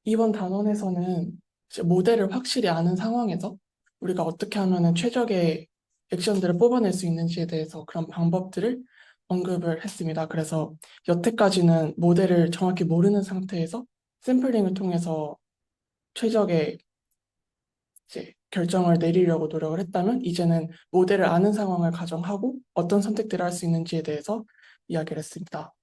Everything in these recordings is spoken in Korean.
이번 단원에서는 이제 모델을 확실히 아는 상황에서 우리가 어떻게 하면 최적의 액션들을 뽑아낼 수 있는지에 대해서 그런 방법들을 언급을 했습니다. 그래서 여태까지는 모델을 정확히 모르는 상태에서 샘플링을 통해서 최적의 이제 결정을 내리려고 노력을 했다면, 이제는 모델을 아는 상황을 가정하고 어떤 선택들을 할 수 있는지에 대해서 이야기를 했습니다.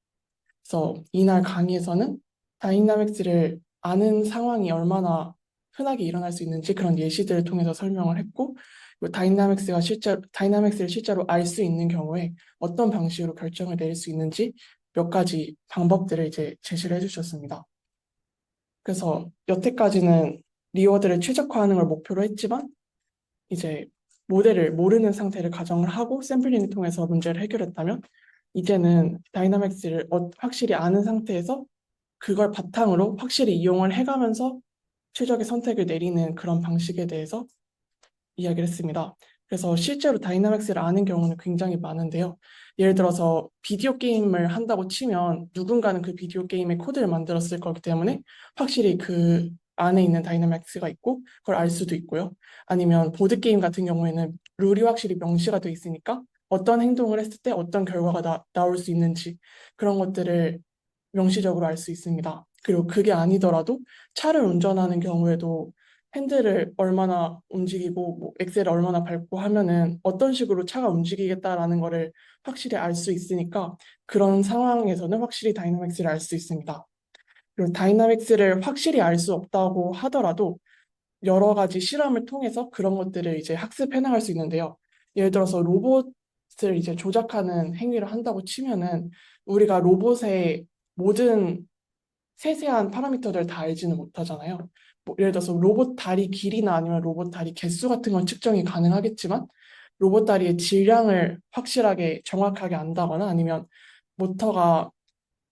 그래서 이날 강의에서는 다이나믹스를 아는 상황이 얼마나 흔하게 일어날 수 있는지 그런 예시들을 통해서 설명을 했고, 그리고 다이나믹스를 실제로 알 수 있는 경우에 어떤 방식으로 결정을 내릴 수 있는지 몇 가지 방법들을 이제 제시를 해주셨습니다. 그래서 여태까지는 리워드를 최적화하는 걸 목표로 했지만, 이제 모델을 모르는 상태를 가정을 하고 샘플링을 통해서 문제를 해결했다면, 이제는 다이나믹스를 확실히 아는 상태에서 그걸 바탕으로 확실히 이용을 해가면서 최적의 선택을 내리는 그런 방식에 대해서 이야기를 했습니다. 그래서 실제로 다이나믹스를 아는 경우는 굉장히 많은데요. 예를 들어서 비디오 게임을 한다고 치면 누군가는 그 비디오 게임의 코드를 만들었을 거기 때문에 확실히 그 안에 있는 다이나믹스가 있고 그걸 알 수도 있고요. 아니면 보드게임 같은 경우에는 룰이 확실히 명시가 돼 있으니까 어떤 행동을 했을 때 어떤 결과가 나올 수 있는지 그런 것들을 명시적으로 알 수 있습니다. 그리고 그게 아니더라도 차를 운전하는 경우에도 핸들을 얼마나 움직이고 뭐 엑셀을 얼마나 밟고 하면은 어떤 식으로 차가 움직이겠다라는 거를 확실히 알 수 있으니까 그런 상황에서는 확실히 다이나믹스를 알 수 있습니다. 그리고 다이나믹스를 확실히 알 수 없다고 하더라도 여러 가지 실험을 통해서 그런 것들을 이제 학습해 나갈 수 있는데요. 예를 들어서 로봇을 이제 조작하는 행위를 한다고 치면은 우리가 로봇의 모든 세세한 파라미터들 다 알지는 못하잖아요. 뭐 예를 들어서 로봇 다리 길이나 아니면 로봇 다리 개수 같은 건 측정이 가능하겠지만 로봇 다리의 질량을 확실하게 정확하게 안다거나 아니면 모터가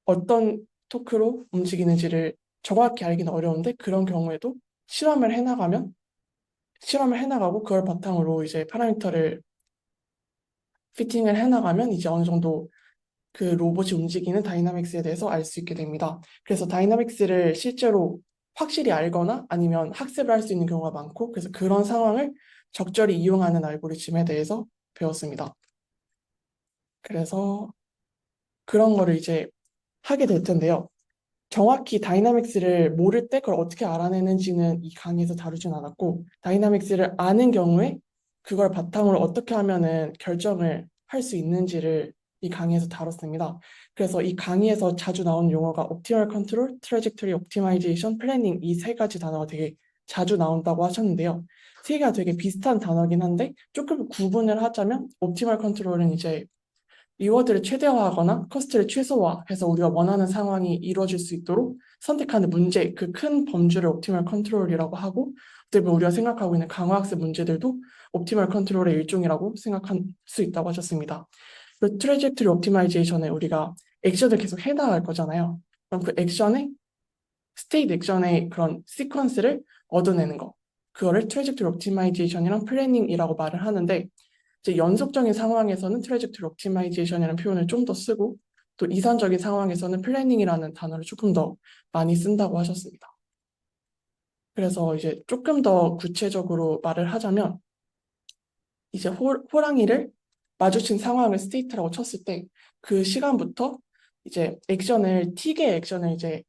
어떤 토크로 움직이는지를 정확히 알기는 어려운데, 그런 경우에도 실험을 해나가면 실험을 해나가고 그걸 바탕으로 이제 파라미터를 피팅을 해나가면 이제 어느 정도 그 로봇이 움직이는 다이나믹스에 대해서 알 수 있게 됩니다. 그래서 다이나믹스를 실제로 확실히 알거나 아니면 학습을 할 수 있는 경우가 많고, 그래서 그런 상황을 적절히 이용하는 알고리즘에 대해서 배웠습니다. 그래서 그런 거를 이제 하게 될 텐데요. 정확히 다이나믹스를 모를 때 그걸 어떻게 알아내는지는 이 강의에서 다루진 않았고, 다이나믹스를 아는 경우에 그걸 바탕으로 어떻게 하면은 결정을 할 수 있는지를 이 강의에서 다뤘습니다. 그래서 이 강의에서 자주 나오는 용어가 옵티멀 컨트롤, 트래젝토리 옵티마이제이션, 플래닝, 이 세 가지 단어가 되게 자주 나온다고 하셨는데요. 세 개가 되게 비슷한 단어긴 한데 조금 구분을 하자면, 옵티멀 컨트롤은 이제 리워드를 최대화하거나 코스트를 최소화해서 우리가 원하는 상황이 이루어질 수 있도록 선택하는 문제, 그 큰 범주를 옵티멀 컨트롤이라고 하고, 어떻게 보면 우리가 생각하고 있는 강화학습 문제들도 옵티멀 컨트롤의 일종이라고 생각할 수 있다고 하셨습니다. 그 트래젝토리 옵티마이제이션에 우리가 액션을 계속 해나갈 거잖아요. 그럼 그 액션의 스테이트 액션의 그런 시퀀스를 얻어내는 거, 그거를 트래젝토리 옵티마이제이션이랑 플래닝이라고 말을 하는데, 이제 연속적인 상황에서는 트래젝토리 옵티마이제이션이라는 표현을 좀 더 쓰고, 또 이산적인 상황에서는 플래닝이라는 단어를 조금 더 많이 쓴다고 하셨습니다. 그래서 이제 조금 더 구체적으로 말을 하자면, 이제 호랑이를 마주친 상황을 스테이트라고 쳤을 때 그 시간부터 이제 틱의 액션을 이제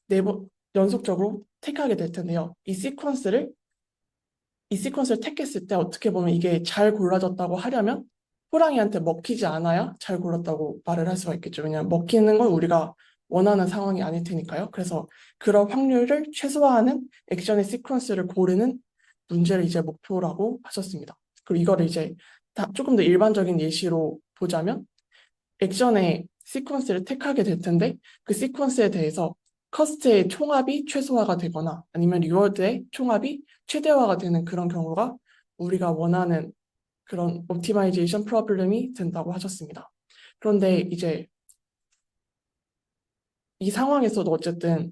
네번 연속적으로 택하게 될 텐데요. 이 시퀀스를 택했을 때 어떻게 보면 이게 잘 골라졌다고 하려면 호랑이한테 먹히지 않아야 잘 골랐다고 말을 할 수가 있겠죠. 왜냐하면 먹히는 건 우리가 원하는 상황이 아닐 테니까요. 그래서 그런 확률을 최소화하는 액션의 시퀀스를 고르는 문제를 이제 목표라고 하셨습니다. 그리고 이거를 이제 조금 더 일반적인 예시로 보자면, 액션의 시퀀스를 택하게 될 텐데 그 시퀀스에 대해서 커스트의 총합이 최소화가 되거나 아니면 리워드의 총합이 최대화가 되는 그런 경우가 우리가 원하는 그런 옵티마이제이션 프로블럼이 된다고 하셨습니다. 그런데 이제 이 상황에서도 어쨌든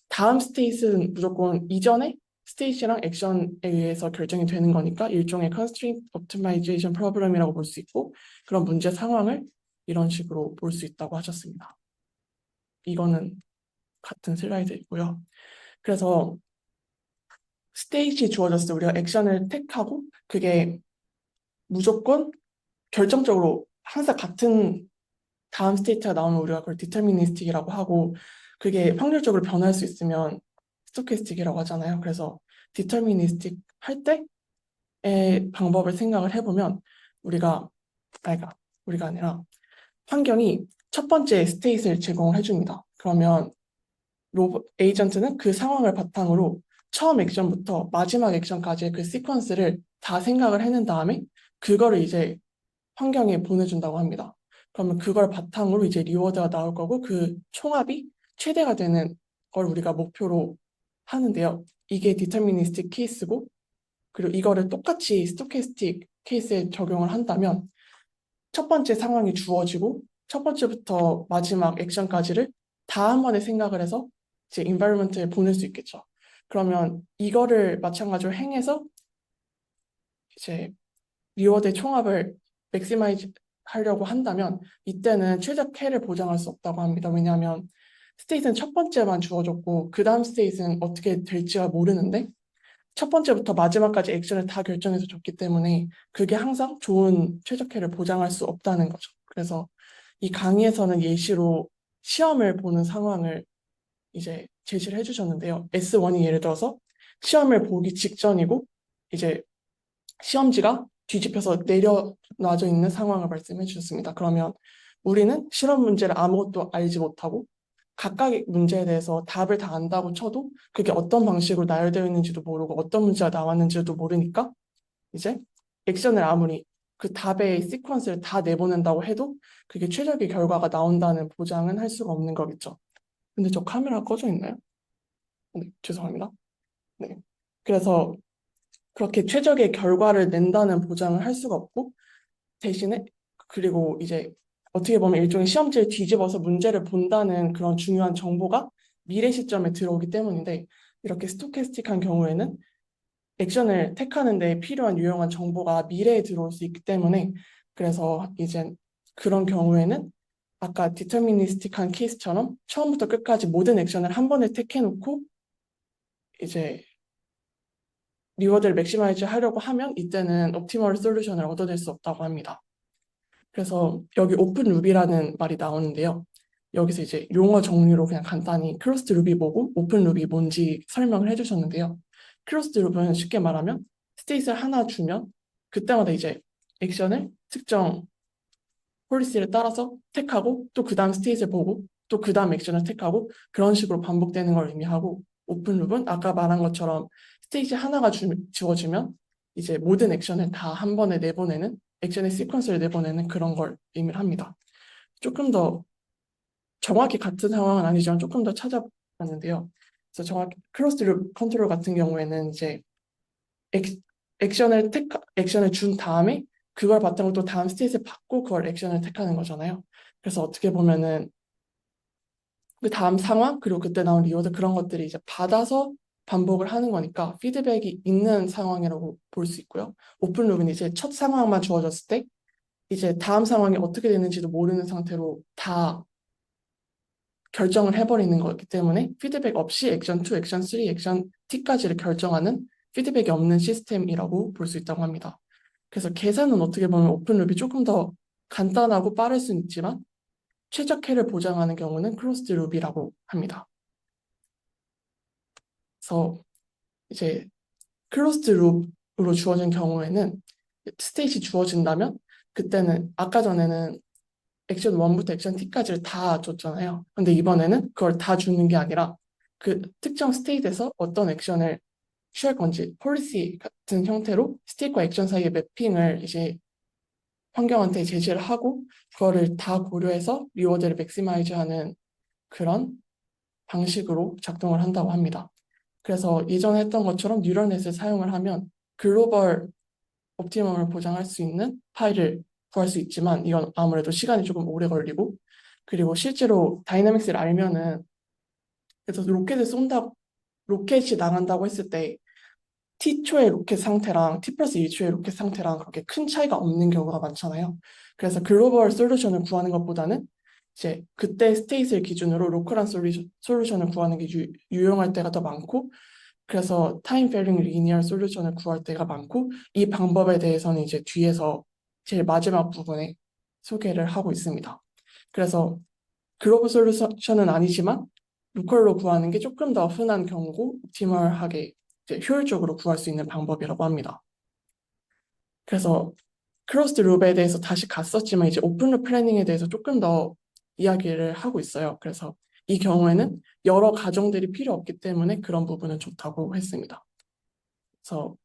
다음 스테이트는 무조건 이전의 스테이트랑 액션에 의해서 결정이 되는 거니까 일종의 constraint optimization problem이라고 볼 수 있고, 그런 문제 상황을 이런 식으로 볼 수 있다고 하셨습니다. 이거는 같은 슬라이드이고요. 그래서 스테이지 주어졌을 때 우리가 액션을 택하고 그게 무조건 결정적으로 항상 같은 다음 스테이트가 나오면 우리가 그걸 디터미니스틱이라고 하고 그게 확률적으로 변할 수 있으면 스토캐스틱이라고 하잖아요. 그래서 디터미니스틱 할 때의 방법을 생각을 해보면 우리가 그러니까 우리가 아니라 환경이 첫 번째 스테이트를 제공을 해줍니다. 그러면 로봇 에이전트는 그 상황을 바탕으로 처음 액션부터 마지막 액션까지의 그 시퀀스를 다 생각을 해낸 다음에 그거를 이제 환경에 보내준다고 합니다. 그러면 그걸 바탕으로 이제 리워드가 나올 거고 그 총합이 최대가 되는 걸 우리가 목표로 하는데요. 이게 디터미니스틱 케이스고 그리고 이거를 똑같이 스토캐스틱 케이스에 적용을 한다면 첫 번째 상황이 주어지고 첫 번째부터 마지막 액션까지를 다 한 번에 생각을 해서 이제 인바이러먼트에 보낼 수 있겠죠. 그러면 이거를 마찬가지로 행해서 이제 리워드의 총합을 맥시마이즈 하려고 한다면 이때는 최적화를 보장할 수 없다고 합니다. 왜냐하면 스테이트는 첫 번째만 주어졌고 그 다음 스테이트는 어떻게 될지가 모르는데 첫 번째부터 마지막까지 액션을 다 결정해서 줬기 때문에 그게 항상 좋은 최적화를 보장할 수 없다는 거죠. 그래서 이 강의에서는 예시로 시험을 보는 상황을 이제 제시를 해주셨는데요. S1이 예를 들어서 시험을 보기 직전이고 이제 시험지가 뒤집혀서 내려놔져 있는 상황을 말씀해 주셨습니다. 그러면 우리는 실험 문제를 아무것도 알지 못하고 각각의 문제에 대해서 답을 다 안다고 쳐도 그게 어떤 방식으로 나열되어 있는지도 모르고 어떤 문제가 나왔는지도 모르니까 이제 액션을 아무리 그 답의 시퀀스를 다 내보낸다고 해도 그게 최적의 결과가 나온다는 보장은 할 수가 없는 거겠죠. 근데 저 카메라 꺼져 있나요? 네, 죄송합니다. 네. 그래서 그렇게 최적의 결과를 낸다는 보장을 할 수가 없고 대신에 그리고 이제 어떻게 보면 일종의 시험지를 뒤집어서 문제를 본다는 그런 중요한 정보가 미래 시점에 들어오기 때문인데 이렇게 스토캐스틱한 경우에는 액션을 택하는 데 필요한 유용한 정보가 미래에 들어올 수 있기 때문에 그래서 이제 그런 경우에는 아까 디터미니스틱한 케이스처럼 처음부터 끝까지 모든 액션을 한 번에 택해놓고 이제 리워드를 맥시마이즈 하려고 하면 이때는 옵티멀 솔루션을 얻어낼 수 없다고 합니다. 그래서 여기 오픈 루비라는 말이 나오는데요. 여기서 이제 용어 정리로 그냥 간단히 클로스드 루비 뭐고 오픈 루비 뭔지 설명을 해주셨는데요. 클로스드 루비는 쉽게 말하면 스테이트를 하나 주면 그때마다 이제 액션을 특정 폴리시를 따라서 택하고 또 그 다음 스테이트를 보고 또 그 다음 액션을 택하고 그런 식으로 반복되는 걸 의미하고 오픈 룹은 아까 말한 것처럼 스테이지 하나가 주어지면 이제 모든 액션을 다 한 번에 내보내는 액션의 시퀀스를 내보내는 그런 걸 의미를 합니다. 조금 더 정확히 같은 상황은 아니지만 조금 더 찾아봤는데요. 그래서 정확히 클로스드 룹 컨트롤 같은 경우에는 이제 액, 액션을 준 다음에 그걸 바탕으로 또 다음 스테이트를 받고 그걸 액션을 택하는 거잖아요. 그래서 어떻게 보면은 그 다음 상황 그리고 그때 나온 리워드 그런 것들이 이제 받아서 반복을 하는 거니까 피드백이 있는 상황이라고 볼 수 있고요. 오픈 룹은 이제 첫 상황만 주어졌을 때 이제 다음 상황이 어떻게 되는지도 모르는 상태로 다 결정을 해버리는 거기 때문에 피드백 없이 액션 2, 액션 3, 액션 T까지를 결정하는 피드백이 없는 시스템이라고 볼 수 있다고 합니다. 그래서 계산은 어떻게 보면 오픈룹이 조금 더 간단하고 빠를 수는 있지만 최적화를 보장하는 경우는 클로스드 룹이라고 합니다. 그래서 이제 클로스드 룹으로 주어진 경우에는 스테이지 주어진다면 그때는 아까 전에는 액션 1부터 액션 T까지를 다 줬잖아요. 근데 이번에는 그걸 다 주는 게 아니라 그 특정 스테이트에서 어떤 액션을 취할 건지 폴리시 같은 형태로 스테이트와 액션 사이의 매핑을 이제 환경한테 제시를 하고 그거를 다 고려해서 리워드를 맥시마이즈하는 그런 방식으로 작동을 한다고 합니다. 그래서 예전에 했던 것처럼 뉴럴넷을 사용을 하면 글로벌 옵티멈을 보장할 수 있는 파일을 구할 수 있지만 이건 아무래도 시간이 조금 오래 걸리고 그리고 실제로 다이나믹스를 알면은 그래서 로켓이 나간다고 했을 때 T초의 로켓 상태랑 T 플러스 1초의 로켓 상태랑 그렇게 큰 차이가 없는 경우가 많잖아요. 그래서 글로벌 솔루션을 구하는 것보다는 이제 그때 스테이트를 기준으로 로컬한 솔루션을 구하는 게 유용할 때가 더 많고, 그래서 타임 페어링 리니어 솔루션을 구할 때가 많고, 이 방법에 대해서는 이제 뒤에서 제일 마지막 부분에 소개를 하고 있습니다. 그래서 글로벌 솔루션은 아니지만 로컬로 구하는 게 조금 더 흔한 경우고 옵티멀하게 이제 효율적으로 구할 수 있는 방법이라고 합니다. 그래서 클로스드 룹에 대해서 다시 갔었지만 이제 오픈 룹 플래닝에 대해서 조금 더 이야기를 하고 있어요. 그래서 이 경우에는 여러 가정들이 필요 없기 때문에 그런 부분은 좋다고 했습니다. 그래서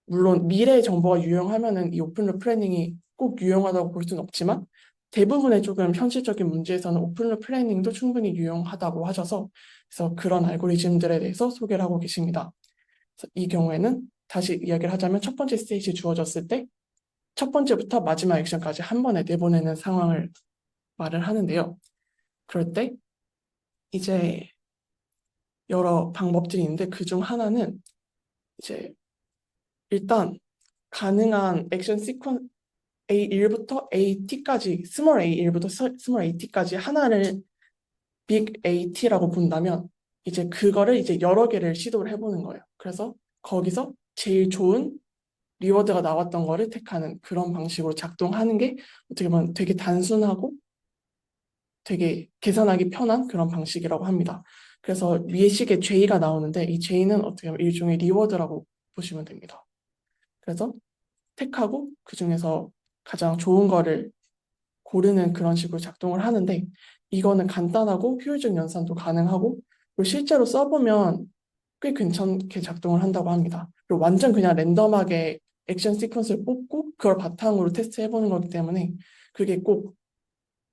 물론 미래의 정보가 유용하면은 이 오픈 룹 플래닝이 꼭 유용하다고 볼 수는 없지만 대부분의 조금 현실적인 문제에서는 오픈 룹 플래닝도 충분히 유용하다고 하셔서 그래서 그런 알고리즘들에 대해서 소개를 하고 계십니다. 그래서 이 경우에는 다시 이야기를 하자면 첫 번째 스테이지 주어졌을 때 첫 번째부터 마지막 액션까지 한 번에 내보내는 상황을 말을 하는데요. 그럴 때 이제 여러 방법들이 있는데 그중 하나는 이제 일단 가능한 액션 시퀀 A1부터 AT까지 스몰 A1부터 스몰 AT까지 하나를 빅 AT라고 본다면 이제 그거를 이제 여러 개를 시도를 해보는 거예요. 그래서 거기서 제일 좋은 리워드가 나왔던 거를 택하는 그런 방식으로 작동하는 게 어떻게 보면 되게 단순하고 되게 계산하기 편한 그런 방식이라고 합니다. 그래서 위에 식에 J가 나오는데 이 J는 어떻게 보면 일종의 리워드라고 보시면 됩니다. 그래서 택하고 그 중에서 가장 좋은 거를 고르는 그런 식으로 작동을 하는데 이거는 간단하고 효율적 연산도 가능하고 그리고 실제로 써보면 꽤 괜찮게 작동을 한다고 합니다. 그리고 완전 그냥 랜덤하게 액션 시퀀스를 뽑고 그걸 바탕으로 테스트 해보는 거기 때문에 그게 꼭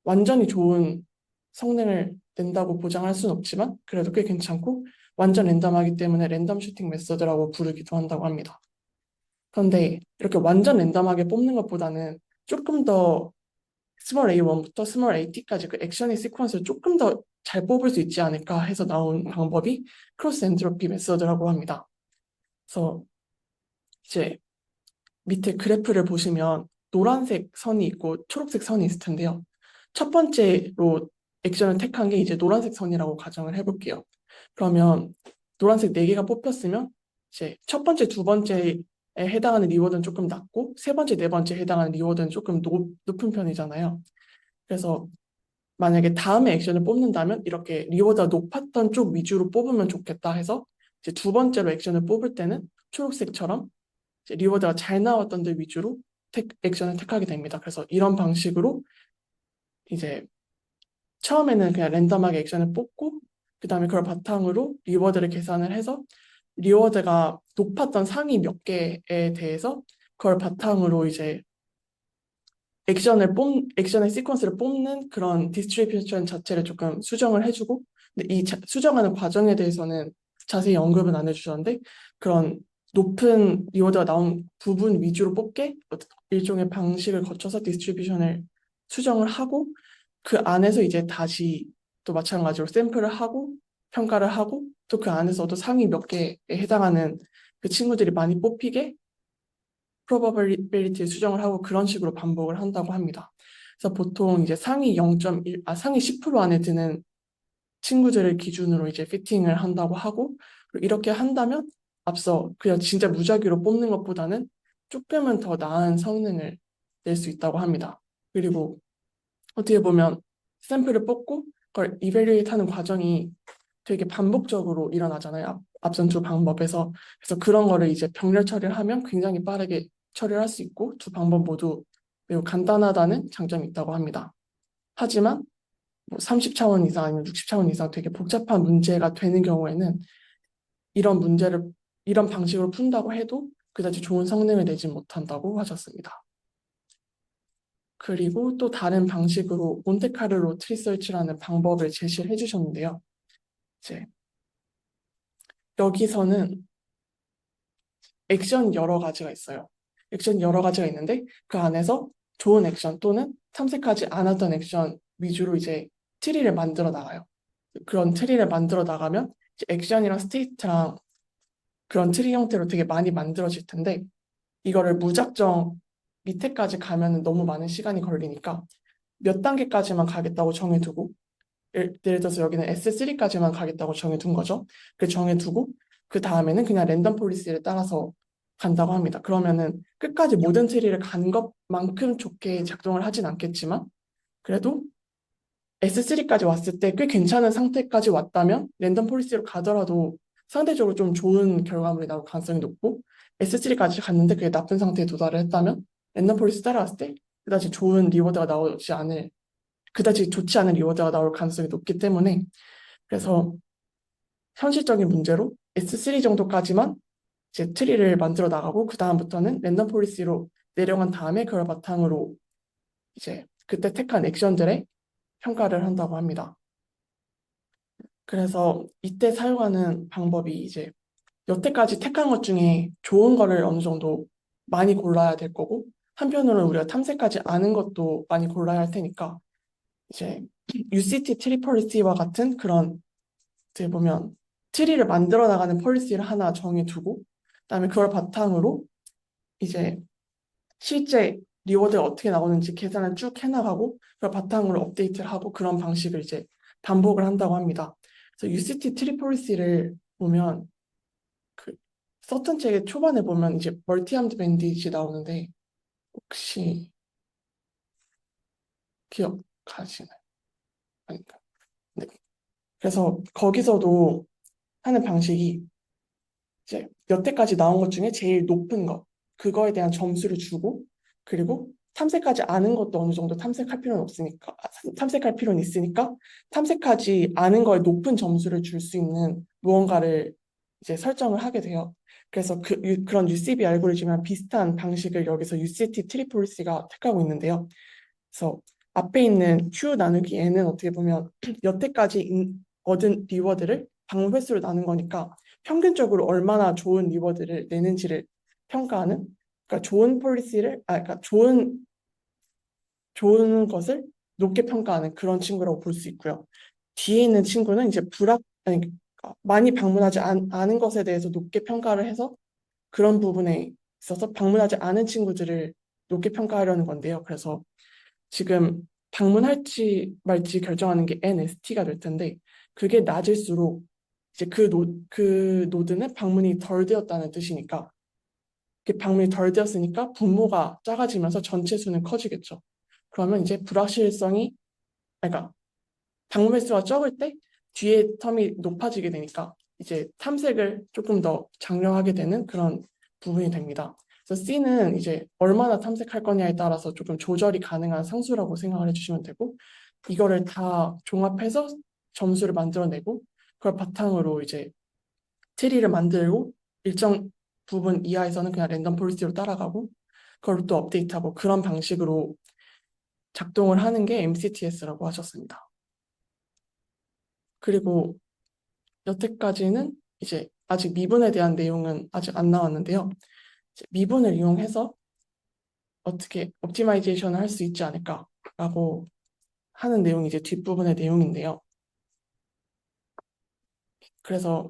완전히 좋은 성능을 낸다고 보장할 수는 없지만 그래도 꽤 괜찮고 완전 랜덤하기 때문에 랜덤 슈팅 메서드라고 부르기도 한다고 합니다. 그런데 이렇게 완전 랜덤하게 뽑는 것보다는 조금 더 스몰 A1부터 스몰 AT까지 그 액션의 시퀀스를 조금 더 잘 뽑을 수 있지 않을까 해서 나온 방법이 크로스 엔트로피 메서드라고 합니다. 그래서 이제 밑에 그래프를 보시면 노란색 선이 있고 초록색 선이 있을 텐데요. 첫 번째로 액션을 택한 게 이제 노란색 선이라고 가정을 해볼게요. 그러면 노란색 4개가 뽑혔으면 이제 첫 번째, 두 번째에 해당하는 리워드는 조금 낮고 세 번째, 네 번째에 해당하는 리워드는 조금 높은 편이잖아요. 그래서 만약에 다음에 액션을 뽑는다면 이렇게 리워드가 높았던 쪽 위주로 뽑으면 좋겠다 해서 이제 두 번째로 액션을 뽑을 때는 초록색처럼 이제 리워드가 잘 나왔던 데 위주로 액션을 택하게 됩니다. 그래서 이런 방식으로 이제 처음에는 그냥 랜덤하게 액션을 뽑고 그 다음에 그걸 바탕으로 리워드를 계산을 해서 리워드가 높았던 상위 몇 개에 대해서 그걸 바탕으로 이제 액션의 시퀀스를 뽑는 그런 디스트리뷰션 자체를 조금 수정을 해주고 근데 이 수정하는 과정에 대해서는 자세히 언급은 안 해주셨는데 그런 높은 리워드가 나온 부분 위주로 뽑게 일종의 방식을 거쳐서 디스트리뷰션을 수정을 하고 그 안에서 이제 다시 또 마찬가지로 샘플을 하고 평가를 하고 또 그 안에서도 상위 몇 개에 해당하는 그 친구들이 많이 뽑히게 probability 수정을 하고 그런 식으로 반복을 한다고 합니다. 그래서 보통 이제 상위 0.1, 상위 10% 안에 드는 친구들을 기준으로 이제 피팅을 한다고 하고 그리고 이렇게 한다면 앞서 그냥 진짜 무작위로 뽑는 것보다는 조금은 더 나은 성능을 낼 수 있다고 합니다. 그리고 어떻게 보면 샘플을 뽑고 그걸 이벨리에이트 하는 과정이 되게 반복적으로 일어나잖아요. 앞선 두 방법에서. 그래서 그런 거를 이제 병렬 처리를 하면 굉장히 빠르게 처리를 할 수 있고 두 방법 모두 매우 간단하다는 장점이 있다고 합니다. 하지만 뭐 30차원 이상 아니면 60차원 이상 되게 복잡한 문제가 되는 경우에는 이런 문제를 이런 방식으로 푼다고 해도 그다지 좋은 성능을 내지 못한다고 하셨습니다. 그리고 또 다른 방식으로 몬테카를로 트리서치라는 방법을 제시를 해주셨는데요. 이제 여기서는 액션 여러 가지가 있어요. 액션 여러 가지가 있는데 그 안에서 좋은 액션 또는 탐색하지 않았던 액션 위주로 이제 트리를 만들어 나가요. 그런 트리를 만들어 나가면 이제 액션이랑 스테이트랑 그런 트리 형태로 되게 많이 만들어질 텐데 이거를 무작정 밑에까지 가면은 너무 많은 시간이 걸리니까 몇 단계까지만 가겠다고 정해두고 예를 들어서 여기는 S3까지만 가겠다고 정해둔 거죠. 그 정해두고 그 다음에는 그냥 랜덤 폴리시를 따라서 간다고 합니다. 그러면은 끝까지 모든 트리를 간 것만큼 좋게 작동을 하진 않겠지만 그래도 S3까지 왔을 때 꽤 괜찮은 상태까지 왔다면 랜덤 폴리시로 가더라도 상대적으로 좀 좋은 결과물이 나올 가능성이 높고 S3까지 갔는데 그게 나쁜 상태에 도달을 했다면 랜덤 폴리시 따라왔을 때 그다지 좋은 리워드가 나오지 않을 그다지 좋지 않은 리워드가 나올 가능성이 높기 때문에 그래서 현실적인 문제로 S3 정도까지만 이제 트리를 만들어 나가고 그 다음부터는 랜덤 폴리시로 내려간 다음에 그걸 바탕으로 이제 그때 택한 액션들의 평가를 한다고 합니다. 그래서 이때 사용하는 방법이 이제 여태까지 택한 것 중에 좋은 거를 어느 정도 많이 골라야 될 거고 한편으로는 우리가 탐색하지 않은 것도 많이 골라야 할 테니까 이제 UCT 트리 폴리시와 같은 그런 어떻게 보면 트리를 만들어 나가는 폴리시를 하나 정해두고 그다음에 그걸 바탕으로 이제 실제 리워드가 어떻게 나오는지 계산을 쭉 해나가고 그걸 바탕으로 업데이트를 하고 그런 방식을 이제 반복을 한다고 합니다. 그래서 UCT 트리 폴리시를 보면 그 서튼 책의 초반에 보면 이제 멀티암드 밴디지 나오는데 혹시 기억하시나요? 아닌가? 네. 그래서 거기서도 하는 방식이 이제 여태까지 나온 것 중에 제일 높은 것, 그거에 대한 점수를 주고, 그리고 탐색하지 않은 것도 어느 정도 탐색할 필요는 없으니까, 탐색할 필요는 있으니까, 탐색하지 않은 거에 높은 점수를 줄 수 있는 무언가를 이제 설정을 하게 돼요. 그래서 그런 UCB 알고리즘이랑 비슷한 방식을 여기서 UCT 트리플C가 택하고 있는데요. 그래서 앞에 있는 Q 나누기 N은 어떻게 보면 여태까지 얻은 리워드를 방문 횟수로 나눈 거니까 평균적으로 얼마나 좋은 리워드를 내는지를 평가하는 그러니까 좋은 폴리시를 그러니까 좋은 것을 높게 평가하는 그런 친구라고 볼 수 있고요. 뒤에 있는 친구는 이제 아니 그러니까 많이 방문하지 않은 것에 대해서 높게 평가를 해서 그런 부분에 있어서 방문하지 않은 친구들을 높게 평가하려는 건데요. 그래서 지금 방문할지 말지 결정하는 게 NST가 될 텐데 그게 낮을수록 이제 그 노드는 방문이 덜 되었다는 뜻이니까 그 방문이 덜 되었으니까 분모가 작아지면서 전체 수는 커지겠죠. 그러면 이제 불확실성이 그러니까 방문 횟수가 적을 때 뒤에 텀이 높아지게 되니까 이제 탐색을 조금 더 장려하게 되는 그런 부분이 됩니다. 그래서 C는 이제 얼마나 탐색할 거냐에 따라서 조금 조절이 가능한 상수라고 생각을 해주시면 되고 이거를 다 종합해서 점수를 만들어내고 그걸 바탕으로 이제 트리를 만들고 일정 부분 이하에서는 그냥 랜덤 폴리시로 따라가고 그걸 또 업데이트하고 그런 방식으로 작동을 하는 게 MCTS라고 하셨습니다. 그리고 여태까지는 이제 아직 미분에 대한 내용은 아직 안 나왔는데요. 이제 미분을 이용해서 어떻게 옵티마이제이션을 할 수 있지 않을까라고 하는 내용이 이제 뒷부분의 내용인데요. 그래서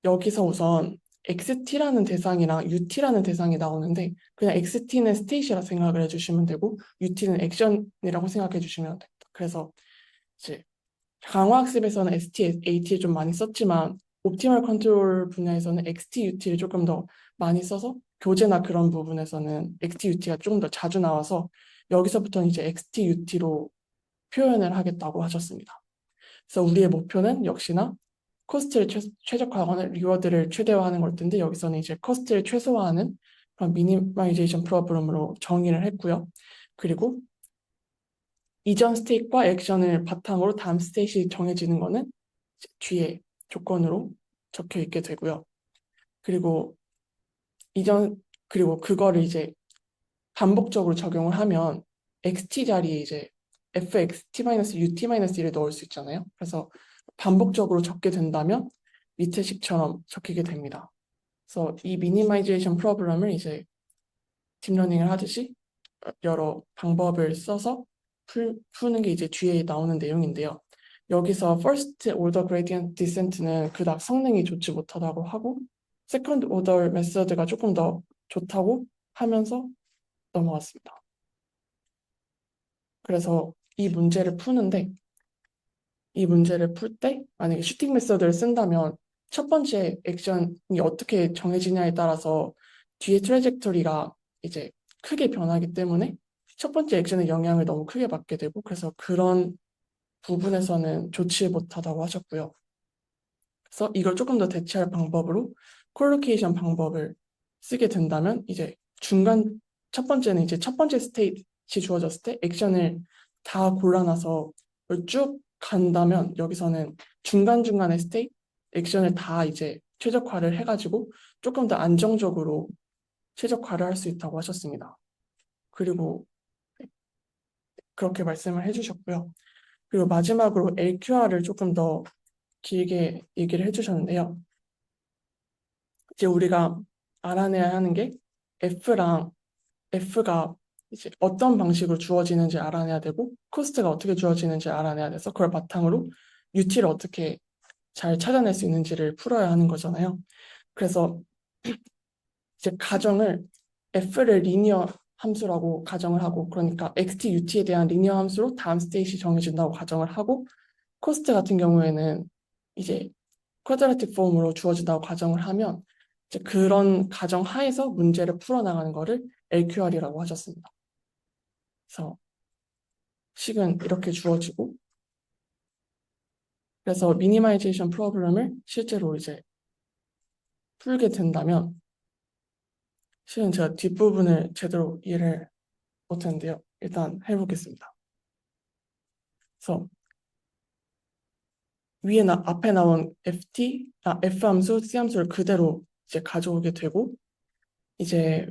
여기서 우선 XT라는 대상이랑 UT라는 대상이 나오는데 그냥 XT는 스테이시라 생각을 해주시면 되고 UT는 액션이라고 생각해 주시면 됩니다. 그래서 이제 강화학습에서는 ST, AT를 좀 많이 썼지만 옵티멀 컨트롤 분야에서는 XT, UT를 조금 더 많이 써서 교재나 그런 부분에서는 XT, UT가 조금 더 자주 나와서 여기서부터는 이제 XT, UT로 표현을 하겠다고 하셨습니다. 그래서 우리의 목표는 역시나 코스트를 최적화하거나 리워드를 최대화하는 걸 텐데 여기서는 이제 코스트를 최소화하는 그런 미니마이제이션 프로그램으로 정의를 했고요. 그리고 이전 스테이트와 액션을 바탕으로 다음 스테이트이 정해지는 거는 뒤에 조건으로 적혀 있게 되고요. 그리고 그리고 그거를 이제 반복적으로 적용을 하면 xt 자리에 이제 fxt-ut-1을 넣을 수 있잖아요. 그래서 반복적으로 적게 된다면 밑에 식처럼 적히게 됩니다. 그래서 이 미니마이제이션 프로그램을 이제 딥러닝을 하듯이 여러 방법을 써서 푸는 게 이제 뒤에 나오는 내용인데요. 여기서 first order gradient descent는 그닥 성능이 좋지 못하다고 하고 second order 메서드가 조금 더 좋다고 하면서 넘어갔습니다. 그래서 이 문제를 푸는데 이 문제를 풀 때 만약에 슈팅 메서드를 쓴다면 첫 번째 액션이 어떻게 정해지냐에 따라서 뒤에 트래젝토리가 이제 크게 변하기 때문에 첫 번째 액션의 영향을 너무 크게 받게 되고 그래서 그런 부분에서는 좋지 못하다고 하셨고요. 그래서 이걸 조금 더 대체할 방법으로 콜로케이션 방법을 쓰게 된다면 이제 중간 첫 번째는 이제 첫 번째 스테이지 주어졌을 때 액션을 다 골라놔서 그걸 쭉 간다면 여기서는 중간중간의 스테이지 액션을 다 이제 최적화를 해가지고 조금 더 안정적으로 최적화를 할 수 있다고 하셨습니다. 그리고 그렇게 말씀을 해주셨고요. 그리고 마지막으로 LQR을 조금 더 길게 얘기를 해주셨는데요. 이제 우리가 알아내야 하는 게 F랑 F가 이제 어떤 방식으로 주어지는지 알아내야 되고 코스트가 어떻게 주어지는지 알아내야 돼서 그걸 바탕으로 UT를 어떻게 잘 찾아낼 수 있는지를 풀어야 하는 거잖아요. 그래서 이제 가정을 F를 리니어 함수라고 가정을 하고 그러니까 XT, UT에 대한 리니어 함수로 다음 스테이시 정해진다고 가정을 하고 코스트 같은 경우에는 이제 쿼드라틱 폼으로 주어진다고 가정을 하면 이제 그런 가정 하에서 문제를 풀어나가는 거를 LQR이라고 하셨습니다. 그래서 식은 이렇게 주어지고 그래서 미니마이제이션 프로블럼을 실제로 이제 풀게 된다면 실은 제가 뒷부분을 제대로 이해를 못했는데요. 일단 해보겠습니다. 그래서 앞에 나온 F 함수, C 함수를 그대로 이제 가져오게 되고 이제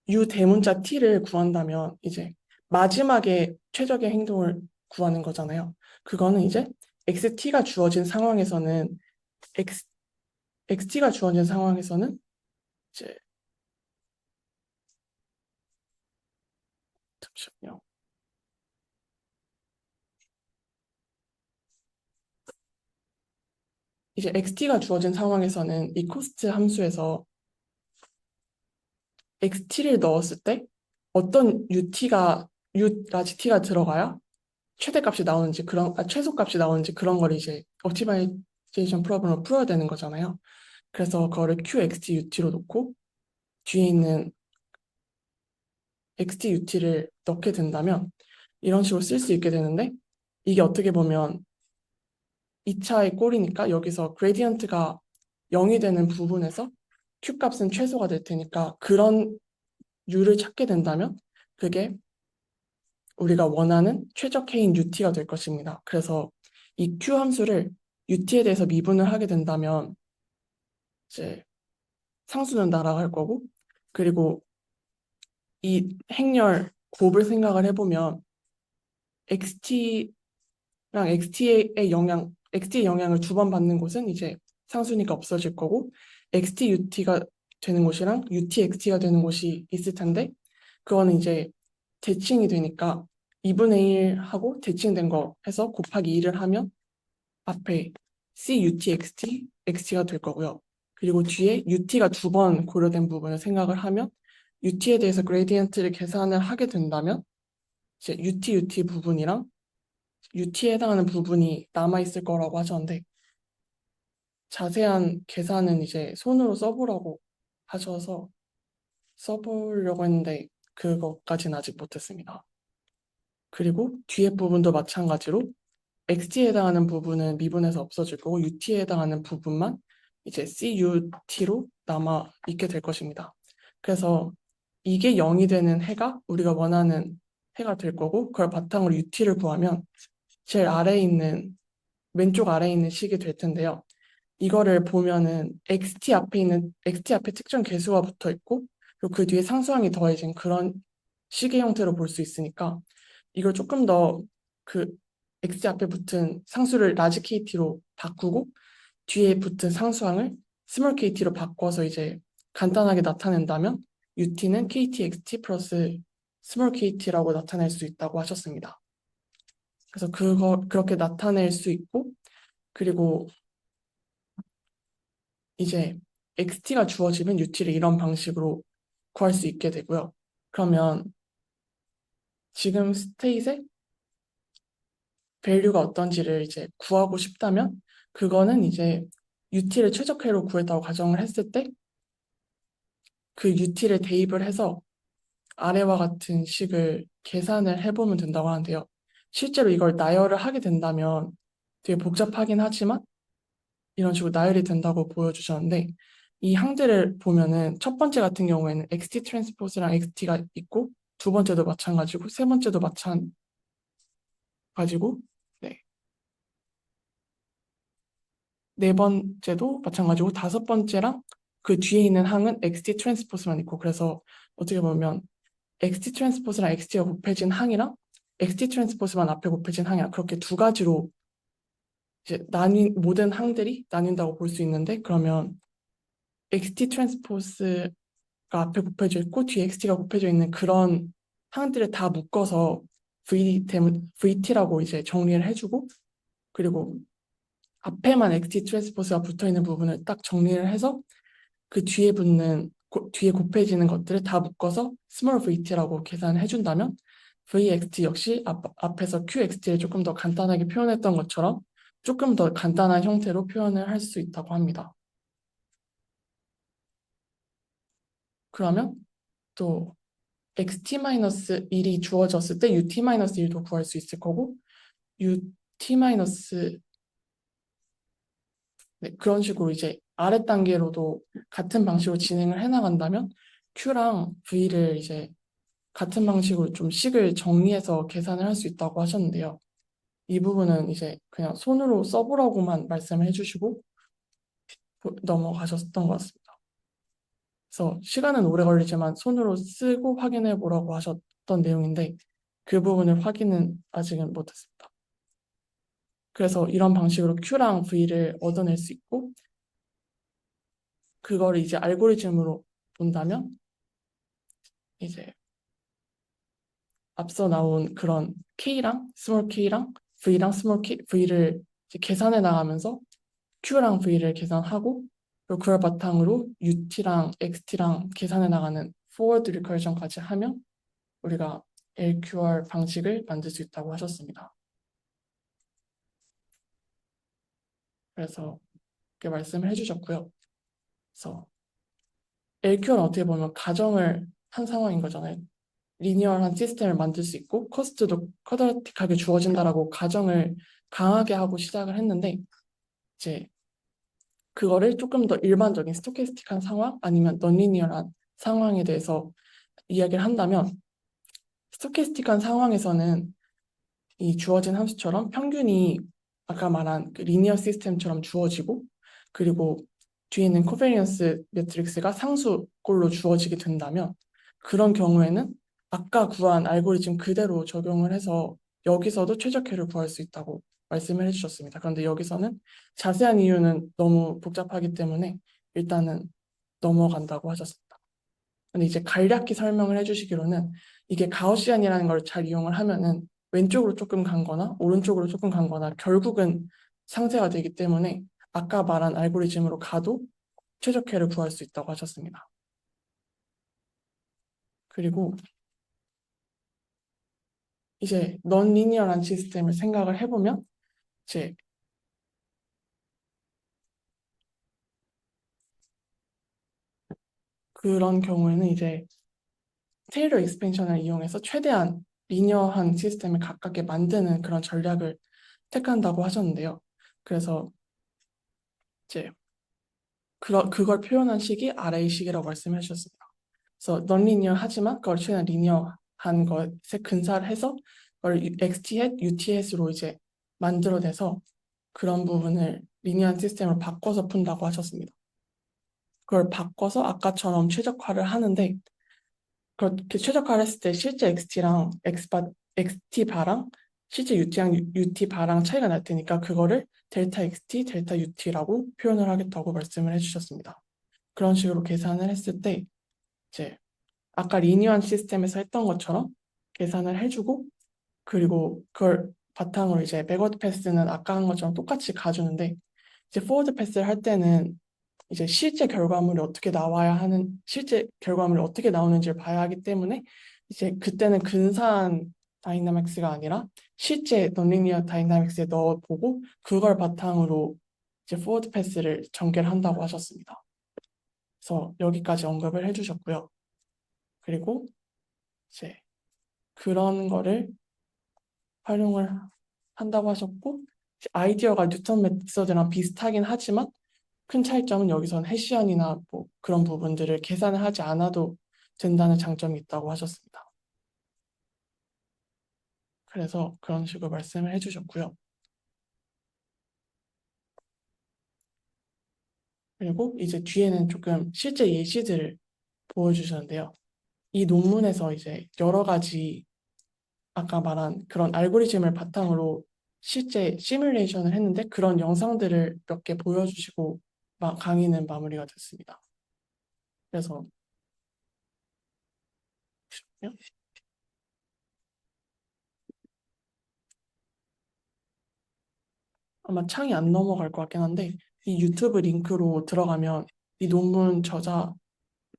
U 대문자 T를 구한다면 이제 마지막에 최적의 행동을 구하는 거잖아요. 그거는 이제 XT가 주어진 상황에서는 X, XT가 주어진 상황에서는 이제 잠시만요. 이제 XT가 주어진 상황에서는 이 코스트 함수에서 XT를 넣었을 때 어떤 U 라지 T가 들어가야 최대값이 나오는지 최소값이 나오는지 그런 걸 이제 옵티마이제이션 프로블럼을 풀어야 되는 거잖아요. 그래서 그거를 QXT, UT로 놓고 뒤에 있는 XT, UT를 넣게 된다면 이런 식으로 쓸 수 있게 되는데 이게 어떻게 보면 2차의 꼴이니까 여기서 그레디언트가 0이 되는 부분에서 Q값은 최소가 될 테니까 그런 U를 찾게 된다면 그게 우리가 원하는 최적 K인 UT가 될 것입니다. 그래서 이 Q 함수를 UT에 대해서 미분을 하게 된다면 이제 상수는 날아갈 거고 그리고 이 행렬 곱을 생각을 해보면 XT랑 XT의 영향을 두 번 받는 곳은 이제 상수니까 없어질 거고 XT, UT가 되는 곳이랑 UT, XT가 되는 곳이 있을 텐데 그거는 이제 대칭이 되니까 2분의 1 하고 대칭된 거 해서 곱하기 2를 하면 앞에 C, UT, XT가 될 거고요. 그리고 뒤에 UT가 두 번 고려된 부분을 생각을 하면 UT에 대해서 그레디언트를 계산을 하게 된다면 이제 UT 부분이랑 UT에 해당하는 부분이 남아있을 거라고 하셨는데 자세한 계산은 이제 손으로 써보라고 하셔서 써보려고 했는데 그것까지는 아직 못했습니다. 그리고 뒤에 부분도 마찬가지로 XT에 해당하는 부분은 미분해서 없어질 거고 UT에 해당하는 부분만 이제 CUT로 남아 있게 될 것입니다. 그래서 이게 0이 되는 해가 우리가 원하는 해가 될 거고 그걸 바탕으로 UT를 구하면 제일 아래에 있는 왼쪽 아래에 있는 식이 될 텐데요. 이거를 보면은 XT 앞에 특정 개수가 붙어 있고 그리고 그 뒤에 상수항이 더해진 그런 식의 형태로 볼 수 있으니까 이걸 조금 더 그 XT 앞에 붙은 상수를 라지 KT로 바꾸고 뒤에 붙은 상수항을 스몰 KT로 바꿔서 이제 간단하게 나타낸다면 UT는 KT, XT 플러스 스몰 KT라고 나타낼 수 있다고 하셨습니다. 그래서 그렇게 나타낼 수 있고 그리고 이제 XT가 주어지면 UT를 이런 방식으로 구할 수 있게 되고요. 그러면 지금 스테이트의 밸류가 어떤지를 이제 구하고 싶다면 그거는 이제 UT를 최적화로 구했다고 가정을 했을 때 그 UT를 대입을 해서 아래와 같은 식을 계산을 해보면 된다고 하는데요. 실제로 이걸 나열을 하게 된다면 되게 복잡하긴 하지만 이런 식으로 나열이 된다고 보여주셨는데 이 항들을 보면은 첫 번째 같은 경우에는 XT 트랜스포즈랑 XT가 있고 두 번째도 마찬가지고 세 번째도 마찬가지고 네, 네 번째도 마찬가지고 다섯 번째랑 그 뒤에 있는 항은 XT 트랜스포즈만 있고 그래서 어떻게 보면 XT 트랜스포즈랑 XT가 곱해진 항이랑 XT 트랜스포즈만 앞에 곱해진 항이랑 그렇게 두 가지로 이제 나뉜 모든 항들이 나뉜다고 볼 수 있는데 그러면 XT 트랜스포즈가 앞에 곱해져 있고 뒤에 XT가 곱해져 있는 그런 항들을 다 묶어서 VT라고 이제 정리를 해주고 그리고 앞에만 XT 트랜스포즈가 붙어 있는 부분을 딱 정리를 해서 그 뒤에 뒤에 곱해지는 것들을 다 묶어서 small vt라고 계산을 해준다면 vxt 역시 앞에서 qxt를 조금 더 간단하게 표현했던 것처럼 조금 더 간단한 형태로 표현을 할 수 있다고 합니다. 그러면 또 xt-1이 주어졌을 때 ut-1도 구할 수 있을 거고 ut- 네, 그런 식으로 이제 아래 단계로도 같은 방식으로 진행을 해나간다면 q랑 v를 이제 같은 방식으로 좀 식을 정리해서 계산을 할 수 있다고 하셨는데요. 이 부분은 이제 그냥 손으로 써보라고만 말씀을 해주시고 넘어가셨던 것 같습니다. 그래서 시간은 오래 걸리지만 손으로 쓰고 확인해 보라고 하셨던 내용인데 그 부분을 확인은 아직은 못했습니다. 그래서 이런 방식으로 Q랑 V를 얻어낼 수 있고 그거를 이제 알고리즘으로 본다면 이제 앞서 나온 그런 K랑 스몰 K랑 V랑 스몰 K, V를 이제 계산해 나가면서 Q랑 V를 계산하고 그리고 그걸 바탕으로 UT랑 XT랑 계산해 나가는 forward recursion까지 하면 우리가 LQR 방식을 만들 수 있다고 하셨습니다. 그래서 이렇게 말씀을 해주셨고요. 그래서 LQR은 어떻게 보면 가정을 한 상황인 거잖아요. 리니어한 시스템을 만들 수 있고 코스트도 쿼드라틱하게 주어진다라고 가정을 강하게 하고 시작을 했는데 이제 그거를 조금 더 일반적인 스토캐스틱한 상황 아니면 넌리니어한 상황에 대해서 이야기를 한다면 스토캐스틱한 상황에서는 이 주어진 함수처럼 평균이 아까 말한 그 리니어 시스템처럼 주어지고 그리고 뒤에 있는 코베리언스 매트릭스가 상수꼴로 주어지게 된다면 그런 경우에는 아까 구한 알고리즘 그대로 적용을 해서 여기서도 최적회를 구할 수 있다고 말씀을 해주셨습니다. 그런데 여기서는 자세한 이유는 너무 복잡하기 때문에 일단은 넘어간다고 하셨습니다. 근데 이제 간략히 설명을 해주시기로는 이게 가우시안이라는 걸 잘 이용을 하면은 왼쪽으로 조금 간 거나 오른쪽으로 조금 간 거나 결국은 상쇄가 되기 때문에 아까 말한 알고리즘으로 가도 최적회를 구할 수 있다고 하셨습니다. 그리고 이제 넌리니어한 시스템을 생각을 해보면 이제 그런 경우에는 이제 테일러 익스펜션을 이용해서 최대한 리니어한 시스템을 가깝게 만드는 그런 전략을 택한다고 하셨는데요. 그래서 이제 그걸 표현한 식이 RA 식이라고 말씀해 주셨습니다. 그래서 넌리니어 하지만 그걸 최대한 리니어한 것에 근사를 해서 그걸 XT hat, UT hat으로 이제 만들어내서 그런 부분을 리니어한 시스템으로 바꿔서 푼다고 하셨습니다. 그걸 바꿔서 아까처럼 최적화를 하는데 그렇게 최적화를 했을 때 실제 XT랑 XT 바랑 실제 UT랑 UT 바랑 차이가 날 테니까 그거를 델타 XT, 델타 UT라고 표현을 하겠다고 말씀을 해주셨습니다. 그런 식으로 계산을 했을 때 이제 아까 리니어한 시스템에서 했던 것처럼 계산을 해주고 그리고 그걸 바탕으로 이제 백워드 패스는 아까 한 것처럼 똑같이 가주는데 이제 포워드 패스를 할 때는 이제 실제 결과물이 어떻게 나오는지를 봐야 하기 때문에 이제 그때는 근사한 다이나믹스가 아니라 실제 넌리니어 다이나믹스에 넣어보고 그걸 바탕으로 이제 포워드 패스를 전개를 한다고 하셨습니다. 그래서 여기까지 언급을 해주셨고요. 그리고 이제 그런 거를 활용을 한다고 하셨고 아이디어가 뉴턴 메서드랑 비슷하긴 하지만 큰 차이점은 여기선 해시안이나 뭐 그런 부분들을 계산을 하지 않아도 된다는 장점이 있다고 하셨습니다. 그래서 그런 식으로 말씀을 해주셨고요. 그리고 이제 뒤에는 조금 실제 예시들을 보여주셨는데요. 이 논문에서 이제 여러 가지 아까 말한 그런 알고리즘을 바탕으로 실제 시뮬레이션을 했는데 그런 영상들을 몇 개 보여주시고 강의는 마무리가 됐습니다. 그래서 아마 창이 안 넘어갈 것 같긴 한데 이 유튜브 링크로 들어가면 이 논문 저자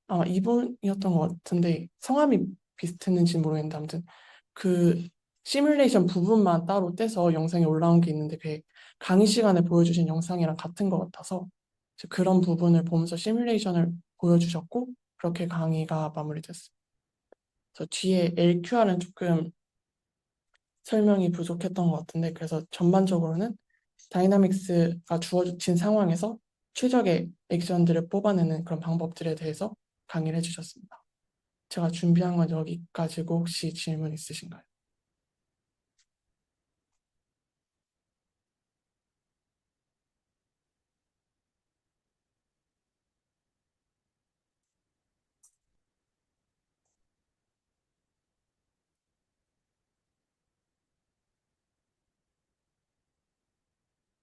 아마 이분이었던 것 같은데 성함이 비슷했는지 모르겠는데 아무튼 그 시뮬레이션 부분만 따로 떼서 영상에 올라온 게 있는데 그게 강의 시간에 보여주신 영상이랑 같은 것 같아서 이제 그런 부분을 보면서 시뮬레이션을 보여주셨고 그렇게 강의가 마무리됐습니다. 그래서 뒤에 LQR은 조금 설명이 부족했던 것 같은데 그래서 전반적으로는 다이나믹스가 주어진 상황에서 최적의 액션들을 뽑아내는 그런 방법들에 대해서 강의를 해주셨습니다. 제가 준비한 건 여기까지고 혹시 질문 있으신가요?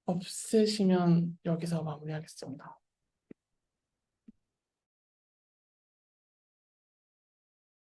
없으시면 여기서 마무리하겠습니다.